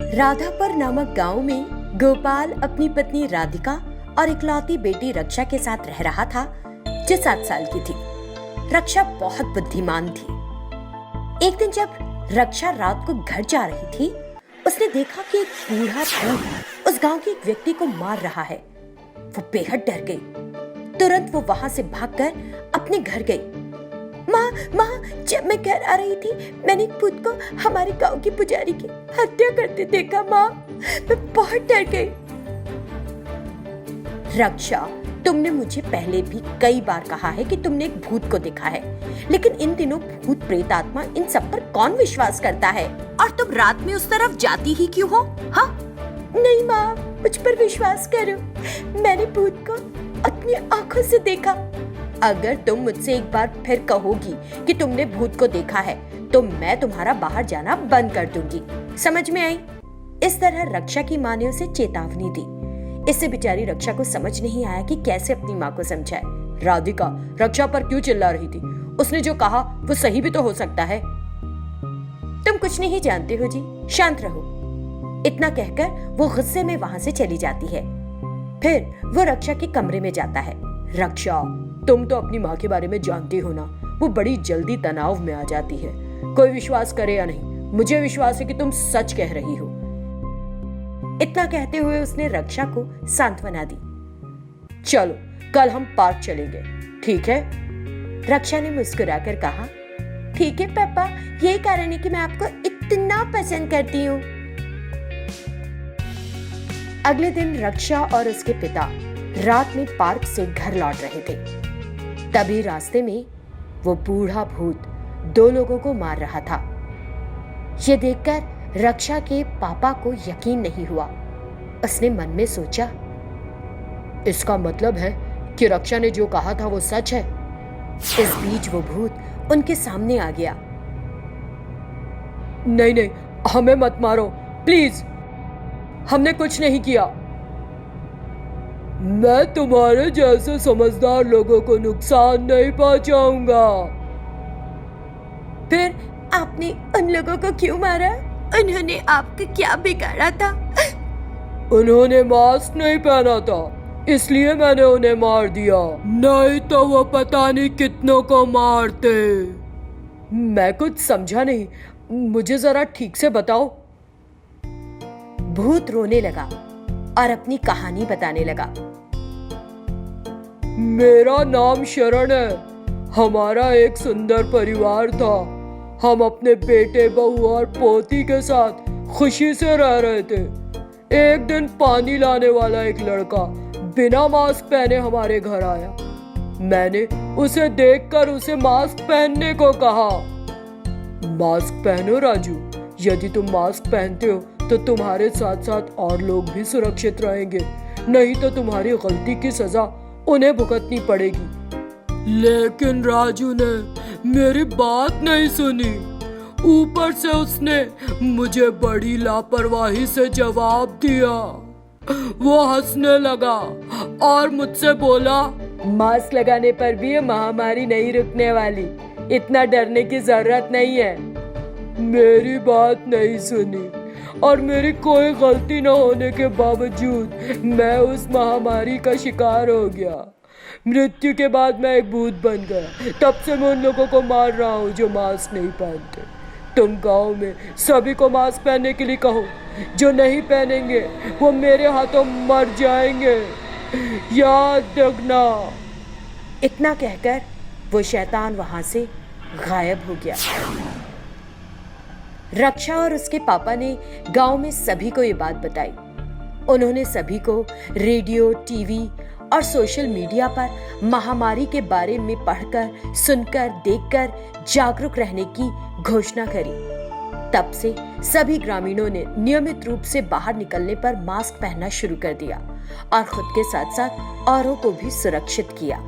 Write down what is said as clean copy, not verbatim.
राधापुर नामक गांव में गोपाल अपनी पत्नी राधिका और इकलौती बेटी रक्षा के साथ रह रहा था, जो 7 साल की थी। रक्षा बहुत बुद्धिमान थी। एक दिन जब रक्षा रात को घर जा रही थी, उसने देखा कि एक बूढ़ा भूत उस गांव के एक व्यक्ति को मार रहा है। वो बेहद डर गई। तुरंत वो वहां से भागकर अपने घर गई। माँ, जब मैं घर आ रही थी, मैंने एक भूत को हमारे गांव की पुजारी की हत्या करते देखा। माँ, मैं बहुत डर गई। रक्षा, तुमने मुझे पहले भी कई बार कहा है कि तुमने एक भूत को देखा है, लेकिन इन दिनों भूत प्रेत आत्मा इन सब पर कौन विश्वास करता है? और तुम रात में उस तरफ जाती ही क्यों हो? हाँ? नहीं माँ, मुझ पर विश्वास करो, मैंने भूत को अपनी आंखों से देखा। अगर तुम मुझसे एक बार फिर कहोगी कि तुमने भूत को देखा है, तो मैं तुम्हारा बाहर जाना बंद कर दूंगी। समझ में आई? इस तरह रक्षा की माँ ने उसे चेतावनी दी। इससे बेचारी रक्षा को समझ नहीं आया कि कैसे अपनी माँ को समझाए। राधिका रक्षा पर क्यों चिल्ला रही थी? उसने जो कहा वो सही भी तो हो सकता है। तुम कुछ नहीं जानते हो जी, शांत रहो। इतना कहकर वो गुस्से में वहां से चली जाती है। फिर वो रक्षा के कमरे में जाता है। रक्षा, तुम तो अपनी माँ के बारे में जानती हो ना, वो बड़ी जल्दी तनाव में आ जाती है। कोई विश्वास करे या नहीं, मुझे विश्वास है कि तुम सच कह रही हो। इतना कहते हुए उसने रक्षा को सांत्वना दी। चलो कल हम पार्क चलेंगे, ठीक है? रक्षा ने मुस्कुराकर कहा, ठीक है पापा, यही कारण है कि मैं आपको इतना पसंद करती हूँ। अगले दिन रक्षा और उसके पिता रात में पार्क से घर लौट रहे थे। तभी रास्ते में वो बूढ़ा भूत 2 लोगों को मार रहा था। ये देखकर रक्षा के पापा को यकीन नहीं हुआ। उसने मन में सोचा, इसका मतलब है कि रक्षा ने जो कहा था वो सच है। इस बीच वो भूत उनके सामने आ गया। नहीं, हमें मत मारो प्लीज, हमने कुछ नहीं किया। मैं तुम्हारे जैसे समझदार लोगों को नुकसान नहीं पहुंचाऊंगा। फिर आपने उन लोगों को क्यों मारा? उन्होंने आपको क्या बिगाड़ा था? उन्होंने मास्क नहीं पहना था, इसलिए मैंने उन्हें मार दिया। नहीं तो वो पता नहीं कितनों को मारते। मैं कुछ समझा नहीं, मुझे जरा ठीक से बताओ। भूत रोने लगा और अपनी कहानी बताने लगा। मेरा नाम शरण है। हमारा एक सुंदर परिवार था। हम अपने बेटे, बहू और पोती के साथ खुशी से रह रहे थे। एक दिन पानी लाने वाला एक लड़का बिना मास्क पहने हमारे घर आया। मैंने उसे देखकर उसे मास्क पहनने को कहा। मास्क पहनो राजू, यदि तुम मास्क पहनते हो तो तुम्हारे साथ साथ और लोग भी सुरक्षित रहेंगे, नहीं तो तुम्हारी गलती की सजा उन्हें भुगतनी पड़ेगी। लेकिन राजू ने मेरी बात नहीं सुनी। ऊपर से उसने मुझे बड़ी लापरवाही से जवाब दिया। वो हंसने लगा और मुझसे बोला, मास्क लगाने पर भी ये महामारी नहीं रुकने वाली, इतना डरने की जरूरत नहीं है। मेरी बात नहीं सुनी और मेरी कोई गलती न होने के बावजूद मैं उस महामारी का शिकार हो गया। मृत्यु के बाद मैं एक भूत बन गया। तब से मैं उन लोगों को मार रहा हूँ जो मास्क नहीं पहनते। तुम गांव में सभी को मास्क पहनने के लिए कहो। जो नहीं पहनेंगे वो मेरे हाथों मर जाएंगे, याद रखना। इतना कहकर वो शैतान वहां से गायब हो गया। रक्षा और उसके पापा ने गांव में सभी को ये बात बताई। उन्होंने सभी को रेडियो, टीवी और सोशल मीडिया पर महामारी के बारे में पढ़कर, सुनकर, देखकर जागरूक रहने की घोषणा करी। तब से सभी ग्रामीणों ने नियमित रूप से बाहर निकलने पर मास्क पहनना शुरू कर दिया और खुद के साथ साथ औरों को भी सुरक्षित किया।